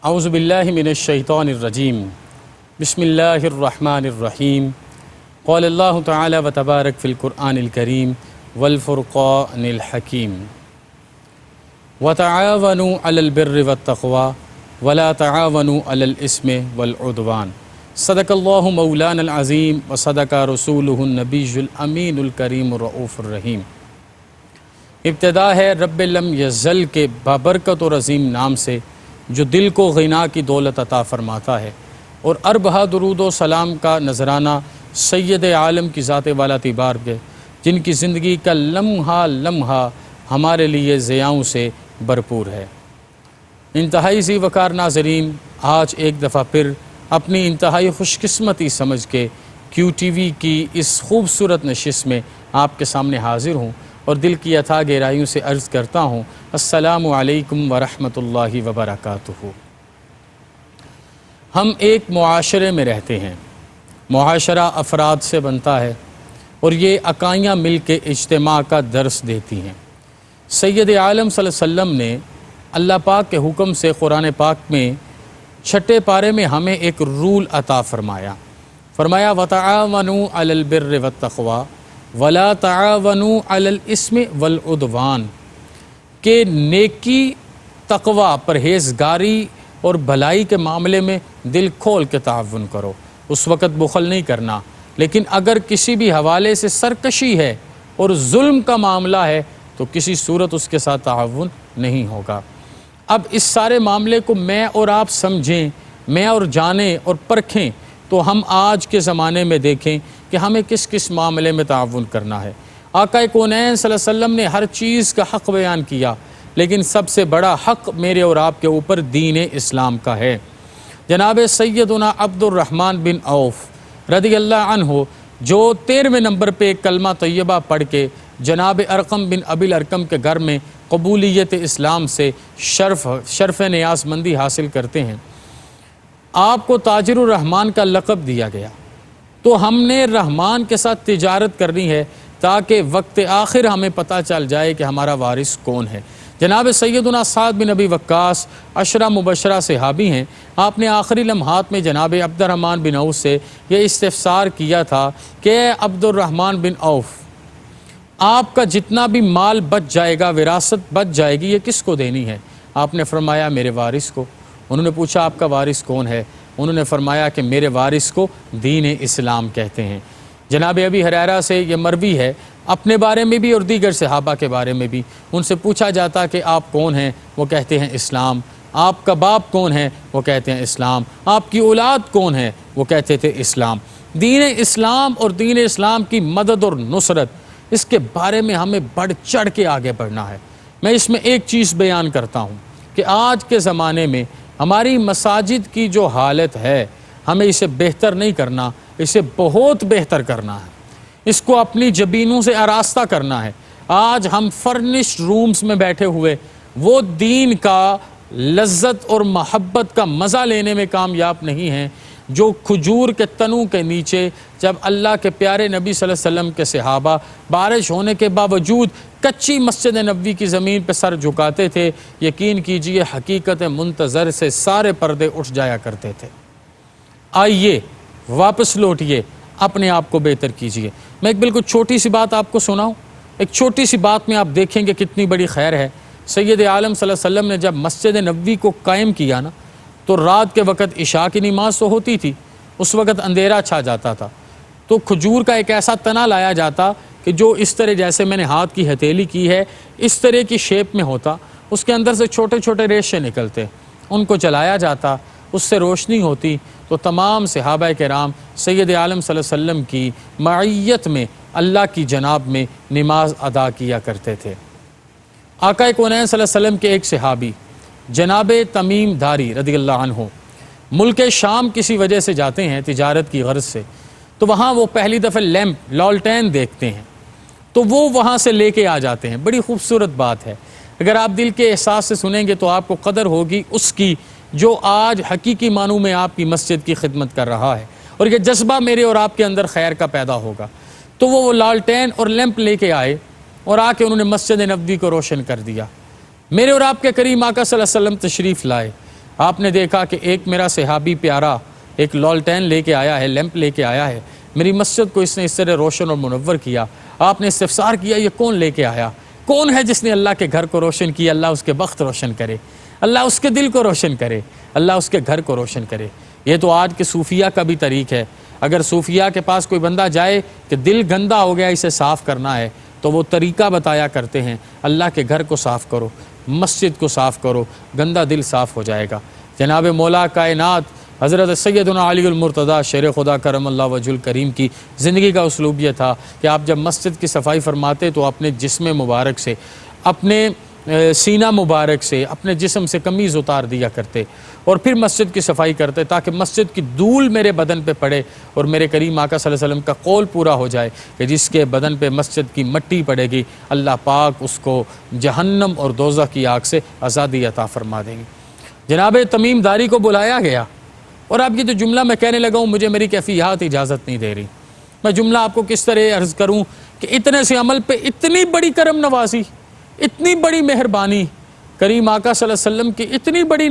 اعوذ باللہ من الشیطان الرجیم بسم اللہ الرحمن الرحیم قال اللہ تعالی و تبارک فی القرآن الکریم والفرقان الحکیم وتعاونوا علی البر والتقوی ولا تعاونوا علی الاسم والعدوان صدق اللہ مولانا العظیم وصدق رسولہ النبی الامین الکریم الرؤوف الرحیم۔ ابتدا ہے رب لم یزل کے بابرکت اور عظیم نام سے جو دل کو غنا کی دولت عطا فرماتا ہے، اور اربہ درود و سلام کا نذرانہ سید عالم کی ذات والا تیبار کے جن کی زندگی کا لمحہ لمحہ ہمارے لیے ضیاؤں سے بھرپور ہے۔ انتہائی ذی وقار ناظرین، آج ایک دفعہ پھر اپنی انتہائی خوش قسمتی سمجھ کے کیو ٹی وی کی اس خوبصورت نشست میں آپ کے سامنے حاضر ہوں اور دل کی اتھاہ گہرائیوں سے عرض کرتا ہوں السلام علیکم ورحمۃ اللہ وبرکاتہ۔ ہم ایک معاشرے میں رہتے ہیں، معاشرہ افراد سے بنتا ہے اور یہ اکائیاں مل کے اجتماع کا درس دیتی ہیں۔ سید عالم صلی اللہ علیہ وسلم نے اللہ پاک کے حکم سے قرآن پاک میں 6 پارے میں ہمیں ایک رول عطا فرمایا وَتَعَاوَنُوا عَلَى الْبِرِّ وَالتَّقْوَى وَلَا تَعَاوَنُوا عَلَى الْإِثْمِ وَالْعُدْوَانِ کہ نیکی، تقوی، پرہیزگاری اور بھلائی کے معاملے میں دل کھول کے تعاون کرو، اس وقت بخل نہیں کرنا، لیکن اگر کسی بھی حوالے سے سرکشی ہے اور ظلم کا معاملہ ہے تو کسی صورت اس کے ساتھ تعاون نہیں ہوگا۔ اب اس سارے معاملے کو میں اور آپ سمجھیں، میں اور جانیں اور پرکھیں تو ہم آج کے زمانے میں دیکھیں کہ ہمیں کس کس معاملے میں تعاون کرنا ہے۔ آقا کونین صلی اللہ علیہ وسلم نے ہر چیز کا حق بیان کیا، لیکن سب سے بڑا حق میرے اور آپ کے اوپر دین اسلام کا ہے۔ جناب سیدنا عبد الرحمن بن عوف رضی اللہ عنہ جو 13ویں نمبر پہ کلمہ طیبہ پڑھ کے جناب ارقم بن ابی الارقم کے گھر میں قبولیت اسلام سے شرف نیاز مندی حاصل کرتے ہیں، آپ کو تاجر الرحمن کا لقب دیا گیا۔ تو ہم نے رحمان کے ساتھ تجارت کرنی ہے تاکہ وقت آخر ہمیں پتہ چل جائے کہ ہمارا وارث کون ہے۔ جناب سیدنا سعد بن ابی وقاص عشرہ مبشرہ صحابی ہیں، آپ نے آخری لمحات میں جناب عبد الرحمن بن عوف سے یہ استفسار کیا تھا کہ عبد الرحمن بن عوف، آپ کا جتنا بھی مال بچ جائے گا، وراثت بچ جائے گی، یہ کس کو دینی ہے؟ آپ نے فرمایا میرے وارث کو۔ انہوں نے پوچھا آپ کا وارث کون ہے؟ انہوں نے فرمایا کہ میرے وارث کو دین اسلام کہتے ہیں۔ جناب ابی ہریرہ سے یہ مروی ہے، اپنے بارے میں بھی اور دیگر صحابہ کے بارے میں بھی، ان سے پوچھا جاتا کہ آپ کون ہیں؟ وہ کہتے ہیں اسلام۔ آپ کا باپ کون ہے؟ وہ کہتے ہیں اسلام۔ آپ کی اولاد کون ہے؟ وہ کہتے تھے اسلام۔ دین اسلام اور دین اسلام کی مدد اور نصرت، اس کے بارے میں ہمیں بڑھ چڑھ کے آگے بڑھنا ہے۔ میں اس میں ایک چیز بیان کرتا ہوں کہ آج کے زمانے میں ہماری مساجد کی جو حالت ہے، ہمیں اسے بہتر نہیں کرنا، اسے بہت بہتر کرنا ہے، اس کو اپنی جبینوں سے آراستہ کرنا ہے۔ آج ہم فرنشڈ رومز میں بیٹھے ہوئے وہ دین کا لذت اور محبت کا مزہ لینے میں کامیاب نہیں ہیں جو کھجور کے تنوں کے نیچے جب اللہ کے پیارے نبی صلی اللہ علیہ وسلم کے صحابہ بارش ہونے کے باوجود کچی مسجد نبوی کی زمین پہ سر جھکاتے تھے، یقین کیجئے حقیقت منتظر سے سارے پردے اٹھ جایا کرتے تھے۔ آئیے واپس لوٹیے، اپنے آپ کو بہتر کیجئے۔ میں ایک بالکل چھوٹی سی بات آپ کو سناؤں، ایک چھوٹی سی بات میں آپ دیکھیں گے کتنی بڑی خیر ہے۔ سید عالم صلی اللہ علیہ وسلم نے جب مسجد نبوی کو قائم کیا نا، تو رات کے وقت عشاء کی نماز تو ہوتی تھی، اس وقت اندھیرا چھا جاتا تھا، تو کھجور کا ایک ایسا تنا لایا جاتا کہ جو اس طرح جیسے میں نے ہاتھ کی ہتھیلی کی ہے اس طرح کی شیپ میں ہوتا، اس کے اندر سے چھوٹے چھوٹے ریشے نکلتے، ان کو جلایا جاتا، اس سے روشنی ہوتی، تو تمام صحابہ کرام سید عالم صلی اللہ علیہ وسلم کی معیت میں اللہ کی جناب میں نماز ادا کیا کرتے تھے۔ آقا کونین صلی اللہ علیہ وسلم کے ایک صحابی جناب تمیم داری رضی اللہ عنہ ملک شام کسی وجہ سے جاتے ہیں تجارت کی غرض سے، تو وہاں وہ پہلی دفعہ لیمپ لالٹین دیکھتے ہیں، تو وہ وہاں سے لے کے آ جاتے ہیں۔ بڑی خوبصورت بات ہے، اگر آپ دل کے احساس سے سنیں گے تو آپ کو قدر ہوگی اس کی جو آج حقیقی معنوں میں آپ کی مسجد کی خدمت کر رہا ہے، اور یہ جذبہ میرے اور آپ کے اندر خیر کا پیدا ہوگا۔ تو وہ لالٹین اور لیمپ لے کے آئے اور آ کے انہوں نے مسجد نبوی کو روشن کر دیا۔ میرے اور آپ کے کریم آقا صلی اللہ علیہ وسلم تشریف لائے، آپ نے دیکھا کہ ایک میرا صحابی پیارا ایک لالٹین لے کے آیا ہے، لیمپ لے کے آیا ہے، میری مسجد کو اس نے اس طرح روشن اور منور کیا۔ آپ نے استفسار کیا یہ کون لے کے آیا؟ کون ہے جس نے اللہ کے گھر کو روشن کیا؟ اللہ اس کے بخت روشن کرے، اللہ اس کے دل کو روشن کرے، اللہ اس کے گھر کو روشن کرے۔ یہ تو آج کے صوفیہ کا بھی طریق ہے۔ اگر صوفیہ کے پاس کوئی بندہ جائے کہ دل گندا ہو گیا اسے صاف کرنا ہے تو وہ طریقہ بتایا کرتے ہیں، اللہ کے گھر کو صاف کرو، مسجد کو صاف کرو، گندا دل صاف ہو جائے گا۔ جناب مولا کائنات حضرت سیدنا علی المرتضیٰ شیر خدا کرم اللہ وجہ الکریم کی زندگی کا اسلوب یہ تھا کہ آپ جب مسجد کی صفائی فرماتے تو اپنے جسم مبارک سے، اپنے سینہ مبارک سے، اپنے جسم سے قمیض اتار دیا کرتے اور پھر مسجد کی صفائی کرتے تاکہ مسجد کی دھول میرے بدن پہ پڑے اور میرے کریم آقا صلی اللہ علیہ وسلم کا قول پورا ہو جائے کہ جس کے بدن پہ مسجد کی مٹی پڑے گی اللہ پاک اس کو جہنم اور دوزخ کی آگ سے آزادی عطا فرما دیں گے۔ جناب تمیم داری کو بلایا گیا اور اب یہ جو جملہ میں کہنے لگا ہوں مجھے میری کیفیات اجازت نہیں دے رہی، میں جملہ آپ کو کس طرح عرض کروں کہ اتنے سے عمل پہ اتنی بڑی کرم نوازی، اتنی بڑی مہربانی، کریم آقا صلی اللہ علیہ وسلم کی اتنی بڑی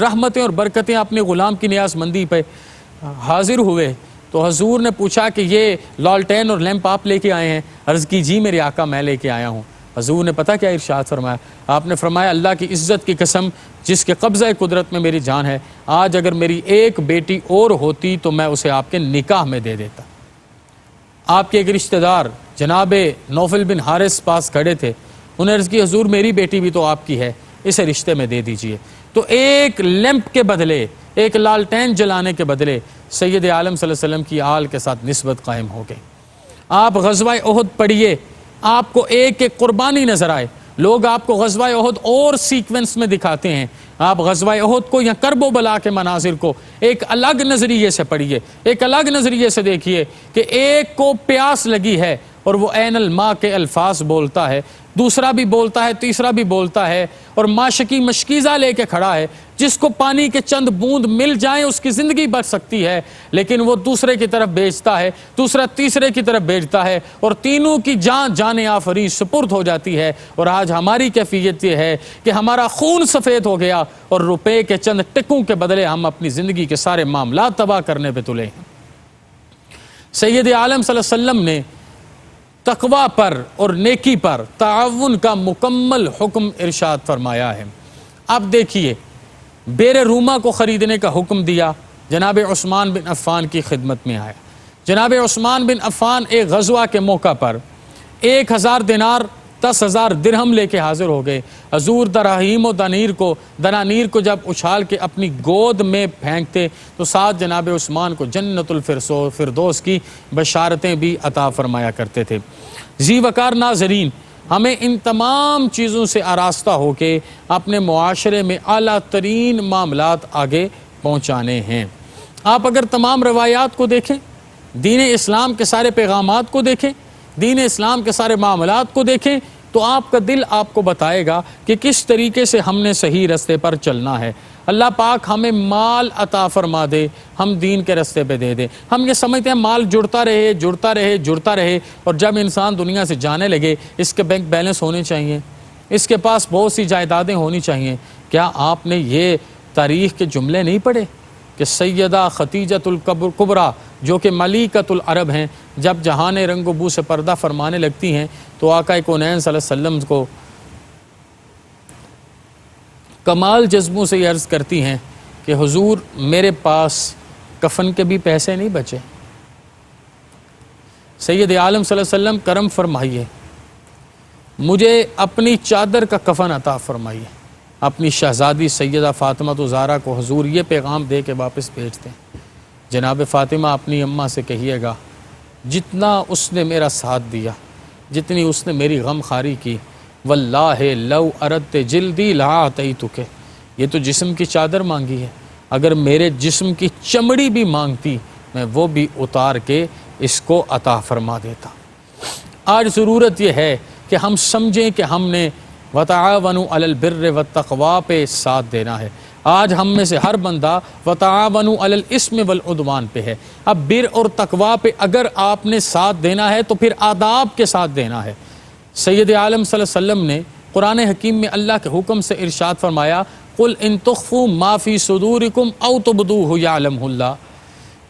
رحمتیں اور برکتیں اپنے غلام کی نیاز مندی پہ حاضر ہوئے تو حضور نے پوچھا کہ یہ لالٹین اور لیمپ آپ لے کے آئے ہیں؟ عرض کی جی میرے آقا میں لے کے آیا ہوں۔ حضور نے پتہ کیا ارشاد فرمایا؟ آپ نے فرمایا اللہ کی عزت کی قسم جس کے قبضہ قدرت میں میری جان ہے، آج اگر میری ایک بیٹی اور ہوتی تو میں اسے آپ کے نکاح میں دے دیتا۔ آپ کے ایک رشتہ دار جناب نوفل بن حارث پاس کھڑے تھے، انہیں عرض کی حضور میری بیٹی بھی تو آپ کی ہے، اسے رشتے میں دے دیجئے۔ تو ایک لیمپ کے بدلے، ایک لالٹین جلانے کے بدلے سید عالم صلی اللہ علیہ وسلم کی آل کے ساتھ نسبت قائم ہو گئی۔ آپ غزوہ احد پڑھیے، آپ کو ایک ایک قربانی نظر آئے۔ لوگ آپ کو غزوہ احد اور سیکوینس میں دکھاتے ہیں، آپ غزوہ احد کو یا کرب و بلا کے مناظر کو ایک الگ نظریے سے پڑھیے، ایک الگ نظریے سے دیکھیے کہ ایک کو پیاس لگی ہے اور وہ عین الماء کے الفاظ بولتا ہے، دوسرا بھی بولتا ہے، تیسرا بھی بولتا ہے اور ماشکی مشکیزہ لے کے کھڑا ہے، جس کو پانی کے چند بوند مل جائیں اس کی زندگی بچ سکتی ہے، لیکن وہ دوسرے کی طرف بھیجتا ہے، دوسرا تیسرے کی طرف بھیجتا ہے اور تینوں کی جان آفری سپرد ہو جاتی ہے۔ اور آج ہماری کیفیت یہ ہے کہ ہمارا خون سفید ہو گیا اور روپے کے چند ٹکوں کے بدلے ہم اپنی زندگی کے سارے معاملات تباہ کرنے پہ تلے ہیں۔ سید عالم صلی اللہ علیہ وسلم نے تقوی پر اور نیکی پر تعاون کا مکمل حکم ارشاد فرمایا ہے۔ اب دیکھیے بیر روما کو خریدنے کا حکم دیا، جناب عثمان بن عفان کی خدمت میں آیا۔ جناب عثمان بن عفان ایک غزوہ کے موقع پر 1000 دینار 10,000 درہم لے کے حاضر ہو گئے۔ حضور دراہیم و دنانیر کو جب اچھال کے اپنی گود میں پھینکتے تو ساتھ جناب عثمان کو جنت الفردوس کی بشارتیں بھی عطا فرمایا کرتے تھے۔ ذی وقار ناظرین، ہمیں ان تمام چیزوں سے آراستہ ہو کے اپنے معاشرے میں اعلیٰ ترین معاملات آگے پہنچانے ہیں۔ آپ اگر تمام روایات کو دیکھیں، دین اسلام کے سارے پیغامات کو دیکھیں، دین اسلام کے سارے معاملات کو دیکھیں تو آپ کا دل آپ کو بتائے گا کہ کس طریقے سے ہم نے صحیح رستے پر چلنا ہے۔ اللہ پاک ہمیں مال عطا فرما دے، ہم دین کے رستے پہ دے دے۔ ہم یہ سمجھتے ہیں مال جڑتا رہے جڑتا رہے جڑتا رہے، اور جب انسان دنیا سے جانے لگے اس کے بینک بیلنس ہونے چاہیے، اس کے پاس بہت سی جائیدادیں ہونی چاہیے۔ کیا آپ نے یہ تاریخ کے جملے نہیں پڑھے کہ سیدہ خدیجۃ الکبریٰ جو کہ ملکۃ العرب ہیں، جب جہان رنگ و بو سے پردہ فرمانے لگتی ہیں تو آقا کونین صلی اللہ علیہ وسلم کو کمال جذبوں سے یہ عرض کرتی ہیں کہ حضور میرے پاس کفن کے بھی پیسے نہیں بچے، سید عالم صلی اللہ علیہ وسلم کرم فرمائیے، مجھے اپنی چادر کا کفن عطا فرمائیے۔ اپنی شہزادی سیدہ فاطمہ زہرا کو حضور یہ پیغام دے کے واپس بھیجتے ہیں، جناب فاطمہ اپنی اماں سے کہیے گا جتنا اس نے میرا ساتھ دیا، جتنی اس نے میری غم خاری کی، واللہ لو اردت جلدی لأعطیتک، یہ تو جسم کی چادر مانگی ہے، اگر میرے جسم کی چمڑی بھی مانگتی میں وہ بھی اتار کے اس کو عطا فرما دیتا۔ آج ضرورت یہ ہے کہ ہم سمجھیں کہ ہم نے وتعاونوا علی البر والتقوی پہ ساتھ دینا ہے۔ آج ہم میں سے ہر بندہ وتعاونوا علی الاثم والعدوان پہ ہے۔ اب بر اور تقوی پہ اگر آپ نے ساتھ دینا ہے تو پھر آداب کے ساتھ دینا ہے۔ سید عالم صلی اللہ علیہ وسلم نے قرآن حکیم میں اللہ کے حکم سے ارشاد فرمایا قل ان تخفوا ما فی صدورکم او تبدوہ یعلمہ اللہ۔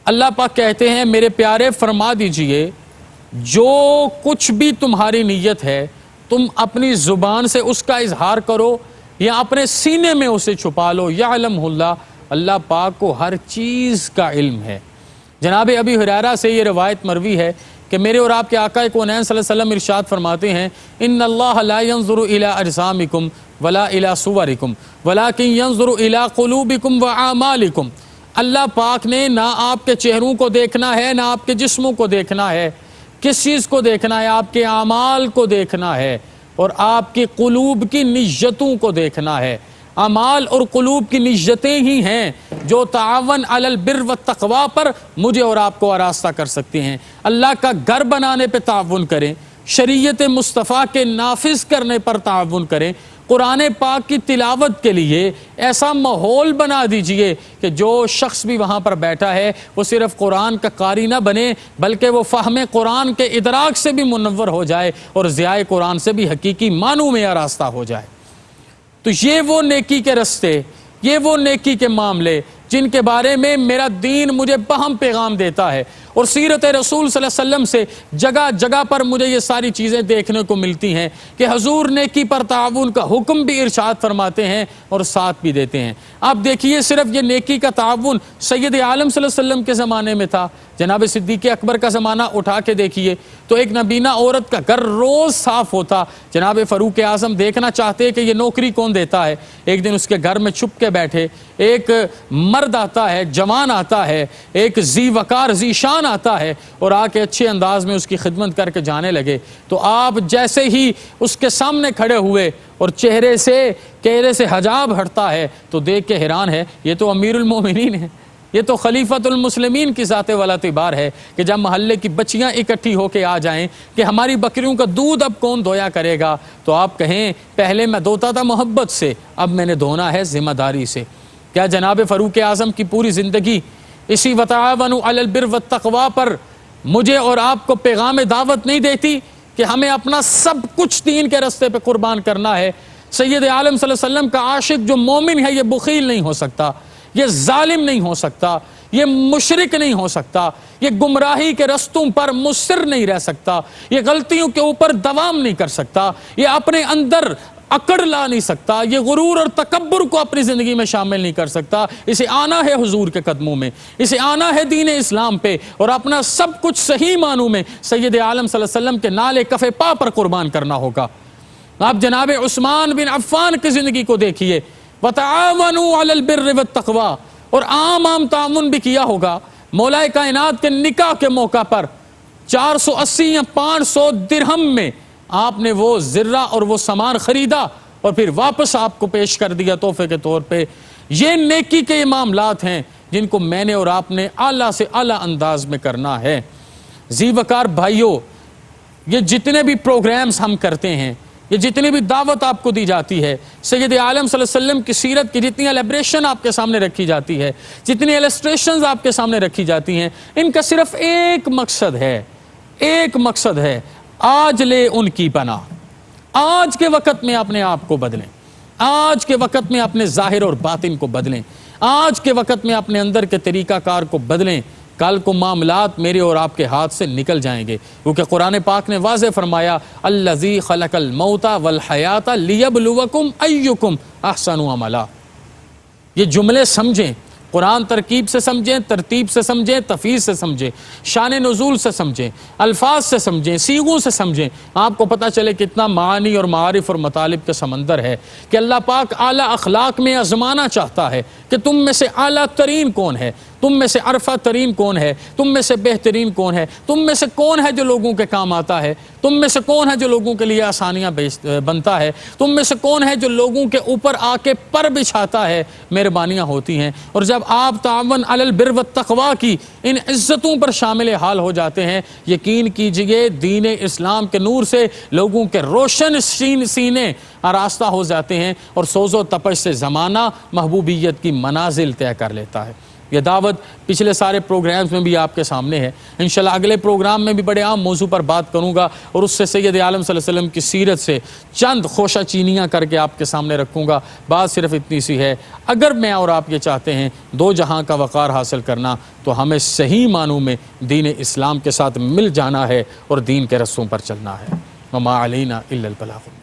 اللہ پاک کہتے ہیں میرے پیارے فرما دیجئے جو کچھ بھی تمہاری نیت ہے تم اپنی زبان سے اس کا اظہار کرو یا اپنے سینے میں اسے چھپا لو، یعلمہ اللہ، اللہ پاک کو ہر چیز کا علم ہے۔ جناب ابی ہریرہ سے یہ روایت مروی ہے کہ میرے اور آپ کے آقا کونین صلی اللہ علیہ وسلم ارشاد فرماتے ہیں ان اللہ لا ينظر الى اجسامکم ولا الى صورکم ولکن ينظر الى قلوبکم واعمالکم۔ اللہ پاک نے نہ آپ کے چہروں کو دیکھنا ہے، نہ آپ کے جسموں کو دیکھنا ہے، کس چیز کو دیکھنا ہے؟ آپ کے اعمال کو دیکھنا ہے اور آپ کی قلوب کی نیتوں کو دیکھنا ہے۔ اعمال اور قلوب کی نیتیں ہی ہیں جو تعاون علی البر والتقوی پر مجھے اور آپ کو آراستہ کر سکتے ہیں۔ اللہ کا گھر بنانے پہ تعاون کریں، شریعت مصطفیٰ کے نافذ کرنے پر تعاون کریں، قرآن پاک کی تلاوت کے لیے ایسا ماحول بنا دیجئے کہ جو شخص بھی وہاں پر بیٹھا ہے وہ صرف قرآن کا قاری نہ بنے بلکہ وہ فہم قرآن کے ادراک سے بھی منور ہو جائے اور ضیاء قرآن سے بھی حقیقی معنوں میں آراستہ ہو جائے۔ تو یہ وہ نیکی کے رستے، یہ وہ نیکی کے معاملے جن کے بارے میں میرا دین مجھے بہم پیغام دیتا ہے، اور سیرت رسول صلی اللہ علیہ وسلم سے جگہ جگہ پر مجھے یہ ساری چیزیں دیکھنے کو ملتی ہیں کہ حضور نیکی پر تعاون کا حکم بھی ارشاد فرماتے ہیں اور ساتھ بھی دیتے ہیں۔ آپ دیکھیے صرف یہ نیکی کا تعاون سید عالم صلی اللہ علیہ وسلم کے زمانے میں تھا، جناب صدیق اکبر کا زمانہ اٹھا کے دیکھیے تو ایک نبینہ عورت کا گھر روز صاف ہوتا، جناب فاروق اعظم دیکھنا چاہتے کہ یہ نوکری کون دیتا ہے، ایک دن اس کے گھر میں چھپ کے بیٹھے ایک مرد آتا ہے، جوان آتا ہے، ایک ذی وقار ذی شان آتا ہے اور آ کے اچھے انداز میں اس کی خدمت کر کے جانے لگے تو آپ جیسے ہی اس کے سامنے کھڑے ہوئے اور چہرے سے حجاب ہٹتا ہے تو دیکھ کے حیران ہے یہ تو امیر المومنین ہے، یہ تو خلیفۃ المسلمین کی ذات والا اعتبار ہے کہ جب محلے کی بچیاں اکٹھی ہو کے آ جائیں کہ ہماری بکریوں کا دودھ اب کون دھویا کرے گا تو آپ کہیں پہلے میں دھوتا تھا محبت سے، اب میں نے دھونا ہے ذمہ داری سے۔ کیا جناب فاروق اعظم کی پوری زندگی اسی وتعاونوا علی البر والتقوی پر مجھے اور آپ کو پیغام دعوت نہیں دیتی کہ ہمیں اپنا سب کچھ دین کے راستے پہ قربان کرنا ہے؟ سید عالم صلی اللہ علیہ وسلم کا عاشق جو مومن ہے یہ بخیل نہیں ہو سکتا، یہ ظالم نہیں ہو سکتا، یہ مشرک نہیں ہو سکتا، یہ گمراہی کے رستوں پر مصر نہیں رہ سکتا، یہ غلطیوں کے اوپر دوام نہیں کر سکتا، یہ اپنے اندر اکڑ لا نہیں سکتا، یہ غرور اور تکبر کو اپنی زندگی میں شامل نہیں کر سکتا۔ اسے آنا ہے حضور کے قدموں میں، اسے آنا ہے دین اسلام پہ اور اپنا سب کچھ صحیح معنوں میں سید عالم صلی اللہ علیہ وسلم کے نالے کف پا پر قربان کرنا ہوگا۔ آپ جناب عثمان بن عفان کی زندگی کو دیکھیے، وَتَعَاوَنُوا عَلَى الْبِرِّ وَالتَّقْوَى، اور عام تعاون بھی کیا ہوگا۔ مولا کائنات کے نکاح کے موقع پر 480 یا 500 درہم میں آپ نے وہ زرہ اور وہ سامان خریدا اور پھر واپس آپ کو پیش کر دیا تحفے کے طور پہ۔ یہ نیکی کے معاملات ہیں جن کو میں نے اور آپ نے اعلیٰ سے اعلیٰ انداز میں کرنا ہے۔ ذی وقار بھائیوں، یہ جتنے بھی پروگرامز ہم کرتے ہیں، یہ جتنی بھی دعوت آپ کو دی جاتی ہے، سید عالم صلی اللہ علیہ وسلم کی سیرت کی جتنی ایلیبریشن آپ کے سامنے رکھی جاتی ہے، جتنی ایلسٹریشنز آپ کے سامنے رکھی جاتی ہیں، ان کا صرف ایک مقصد ہے، آج لے ان کی پناہ۔ آج کے وقت میں اپنے آپ کو بدلیں، آج کے وقت میں اپنے ظاہر اور باطن کو بدلیں، آج کے وقت میں اپنے اندر کے طریقہ کار کو بدلیں، کل کو معاملات میرے اور آپ کے ہاتھ سے نکل جائیں گے، کیونکہ قرآن پاک نے واضح فرمایا الذی خلق الموت والحیات لیبلوکم ایکم احسن عملا۔ یہ جملے سمجھیں، قرآن ترکیب سے سمجھیں، ترتیب سے سمجھیں، تفیض سے سمجھیں، شان نزول سے سمجھیں، الفاظ سے سمجھیں، صیغوں سے سمجھیں، آپ کو پتہ چلے کتنا معانی اور معارف اور مطالب کا سمندر ہے کہ اللہ پاک اعلیٰ اخلاق میں آزمانا چاہتا ہے کہ تم میں سے اعلیٰ ترین کون ہے، تم میں سے عرفہ ترین کون ہے، تم میں سے بہترین کون ہے، تم میں سے کون ہے جو لوگوں کے کام آتا ہے، تم میں سے کون ہے جو لوگوں کے لیے آسانیاں بنتا ہے، تم میں سے کون ہے جو لوگوں کے اوپر آ کے پر بچھاتا ہے، مہربانیاں ہوتی ہیں۔ اور جب آپ تعاون علی البر والتقوی کی ان عزتوں پر شامل حال ہو جاتے ہیں، یقین کیجئے دین اسلام کے نور سے لوگوں کے روشن سینے آراستہ ہو جاتے ہیں اور سوز و تپش سے زمانہ محبوبیت کی منازل طے کر لیتا ہے۔ یہ دعوت پچھلے سارے پروگرامز میں بھی آپ کے سامنے ہے. انشاءاللہ اگلے پروگرام میں بھی بڑے عام موضوع پر بات کروں گا اور اس سے سید عالم صلی اللہ علیہ وسلم کی سیرت سے چند خوشہ چینیاں کر کے آپ کے سامنے رکھوں گا. بات صرف اتنی سی ہے، اگر میں اور آپ یہ چاہتے ہیں دو جہاں کا وقار حاصل کرنا تو ہمیں صحیح معنوں میں دین اسلام کے ساتھ مل جانا ہے اور دین کے رسوں پر چلنا ہے. وما علینا الا البلاغ.